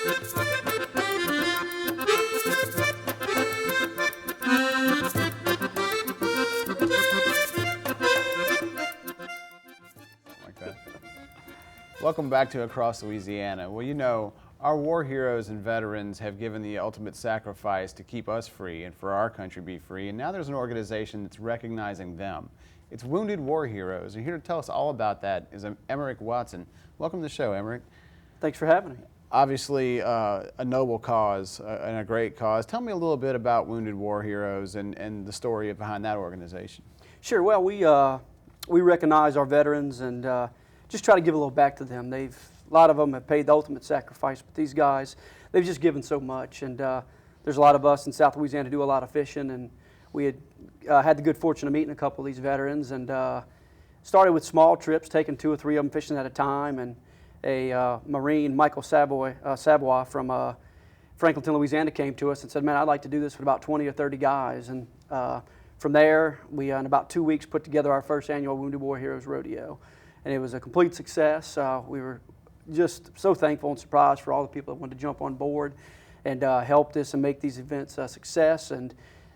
Like that. Welcome back to Across Louisiana. Well, you know, our war heroes and veterans have given the ultimate sacrifice to keep us free and for our country to be free, and now there's an organization that's recognizing them. It's Wounded War Heroes, and here to tell us all about that is Emerick Watson. Welcome to the show, Emerick. Thanks for having me. Obviously, a noble cause and a great cause. Tell me a little bit about Wounded War Heroes and the story behind that organization. Sure. Well, we recognize our veterans and just try to give a little back to them. A lot of them have paid the ultimate sacrifice, but these guys, they've just given so much. And there's a lot of us in South Louisiana who do a lot of fishing, and we had the good fortune of meeting a couple of these veterans, and started with small trips, taking 2 or 3 of them fishing at a time. And a Marine, Michael Savoy from Franklinton, Louisiana, came to us and said, "Man, I'd like to do this with about 20 or 30 guys." And from there, we in about 2 weeks put together our first annual Wounded War Heroes Rodeo, and it was a complete success. We were just so thankful and surprised for all the people that wanted to jump on board and help us and make these events a success. And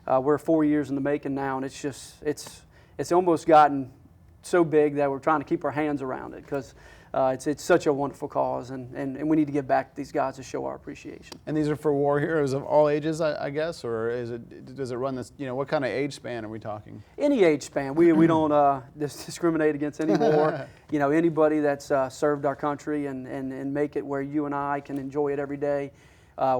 we're 4 years in the making now, and it's almost gotten so big that we're trying to keep our hands around it, because it's such a wonderful cause, and we need to give back to these guys to show our appreciation. And these are for war heroes of all ages, I guess, or does it run this? You know, what kind of age span are we talking? Any age span. We don't discriminate against any war. You know, anybody that's served our country and make it where you and I can enjoy it every day.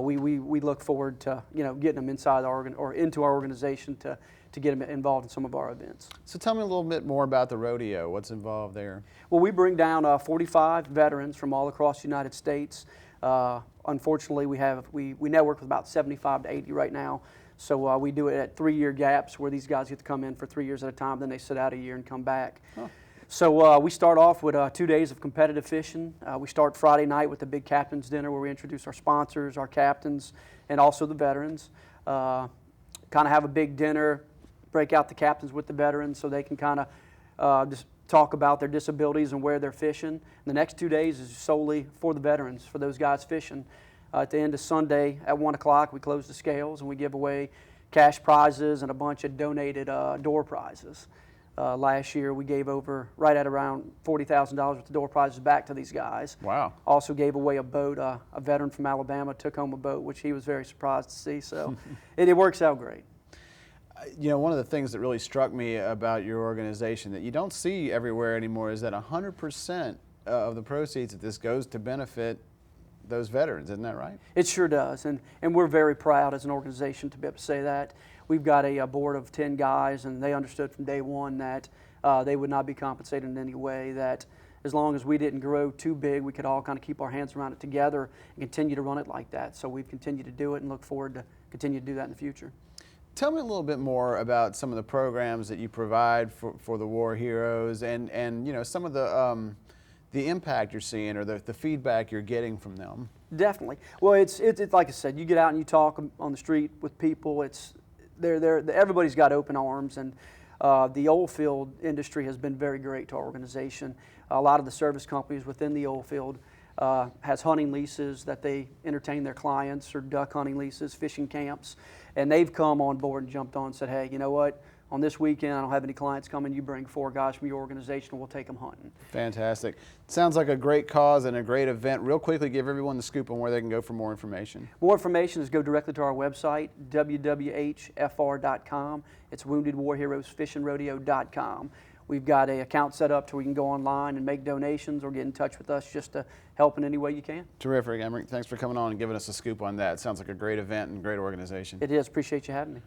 We look forward to getting them inside or into our organization to get them involved in some of our events. So tell me a little bit more about the rodeo. What's involved there? Well, we bring down 45 veterans from all across the United States. Unfortunately, we network with about 75 to 80 right now. So we do it at 3-year gaps where these guys get to come in for 3 years at a time, then they sit out a year and come back. Huh. So we start off with 2 days of competitive fishing. We start Friday night with the big captain's dinner where we introduce our sponsors, our captains, and also the veterans. Kind of have a big dinner, break out the captains with the veterans so they can kind of just talk about their disabilities and where they're fishing. The next 2 days is solely for the veterans, for those guys fishing. At the end of Sunday at 1 o'clock, we close the scales and we give away cash prizes and a bunch of donated door prizes. Last year, we gave over right at around $40,000 worth of door prizes back to these guys. Wow. Also gave away a boat. A veteran from Alabama took home a boat, which he was very surprised to see. So it works out great. You know, one of the things that really struck me about your organization that you don't see everywhere anymore is that 100% of the proceeds of this goes to benefit those veterans. Isn't that right? It sure does, and we're very proud as an organization to be able to say that. We've got a board of 10 guys, and they understood from day one that they would not be compensated in any way, that as long as we didn't grow too big, we could all kind of keep our hands around it together and continue to run it like that. So we've continued to do it and look forward to continue to do that in the future. Tell me a little bit more about some of the programs that you provide for the war heroes and you know, some of the impact you're seeing or the feedback you're getting from them. Definitely. Well, it's like I said, you get out and you talk on the street with people. Everybody's got open arms, and the oil field industry has been very great to our organization. A lot of the service companies within the oil field has hunting leases that they entertain their clients, or duck hunting leases, fishing camps, and they've come on board and jumped on and said, "Hey, you know what? On this weekend, I don't have any clients coming. You bring 4 guys from your organization, and we'll take them hunting." Fantastic. Sounds like a great cause and a great event. Real quickly, give everyone the scoop on where they can go for more information. More information is go directly to our website, www.hfr.com. It's WoundedWarHeroesFishingRodeo.com. We've got an account set up to where you can go online and make donations or get in touch with us just to help in any way you can. Terrific, Emerick. Thanks for coming on and giving us a scoop on that. Sounds like a great event and great organization. It is. Appreciate you having me.